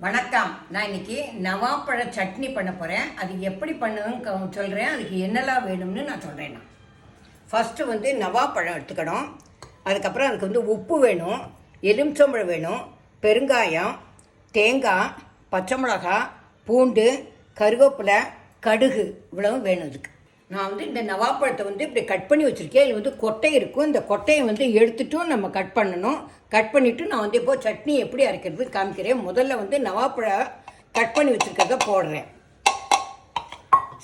வணக்கம். நான் இன்னைக்கு நவாப்பழ சட்னி பண்ண போகிறேன். அது எப்படி பண்ணுன்னு சொல்கிறேன். அதுக்கு என்னெல்லாம் வேணும்னு நான் சொல்கிறேன். ஃபஸ்ட்டு வந்து நவாப்பழம் எடுத்துக்கணும். அதுக்கப்புறம் அதுக்கு உப்பு வேணும், எலுமிச்சம்பழம் வேணும், பெருங்காயம், தேங்காய், பச்சை மிளகாய், பூண்டு, கருவேப்பிலை, கடுகு இவ்வளவு வேணும். இதுக்கு நான் இந்த நவாப்பழத்தை இப்படி கட் பண்ணி வச்சுருக்கேன். இது கொட்டை இருக்கும். இந்த கொட்டையை எடுத்துட்டும் நம்ம கட் பண்ணணும். கட் பண்ணிவிட்டு நான் இப்போ சட்னி எப்படி அரைக்கிறது காமிக்கிறேன். முதல்ல நவாப்பழம் கட் பண்ணி வச்சுருக்கிறத போடுறேன்.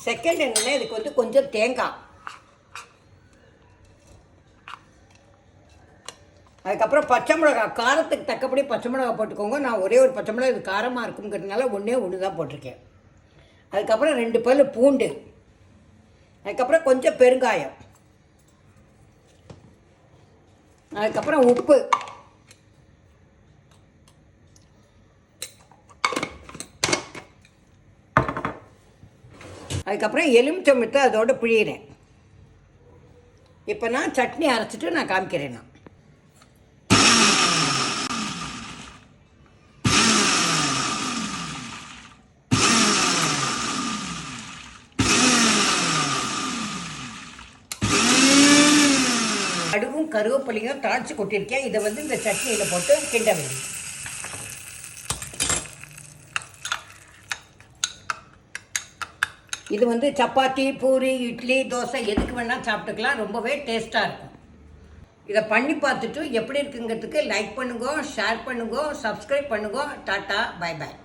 செகண்ட் என்னென்னா இதுக்கு கொஞ்சம் தேங்காய், அதுக்கப்புறம் பச்சை மிளகாய், காரத்துக்கு தக்கபடி பச்சை மிளகாய் போட்டுக்கோங்க. நான் ஒரே ஒரு பச்சை மிளகாய் இது காரமாக இருக்குங்கிறதுனால ஒன்று தான் போட்டிருக்கேன். அதுக்கப்புறம் 2 பல் பூண்டு, அதுக்கப்புறம் கொஞ்சம் பெருங்காயம், அதுக்கப்புறம் உப்பு, அதுக்கப்புறம் எலுமிச்சம்பழத்தை அதோடு பிழியிறேன். இப்போ நான் சட்னி அரைச்சிட்டு நான் காமிக்கிறேன். நான் கடுகும் கருவேப்பிலையும் தாளித்து கொட்டியிருக்கேன். இதை இந்த சட்னியில் போட்டு கிண்ட வேண்டும். இது சப்பாத்தி, பூரி, இட்லி, தோசை எதுக்கு வேணால் சாப்பிட்டுக்கலாம். ரொம்பவே டேஸ்ட்டாக இருக்கும். இதை பண்ணி பார்த்துட்டு எப்படி இருக்குங்கிறதுக்கு லைக் பண்ணுங்க, ஷேர் பண்ணுங்க, சப்ஸ்கிரைப் பண்ணுங்க. Tata, bye bye.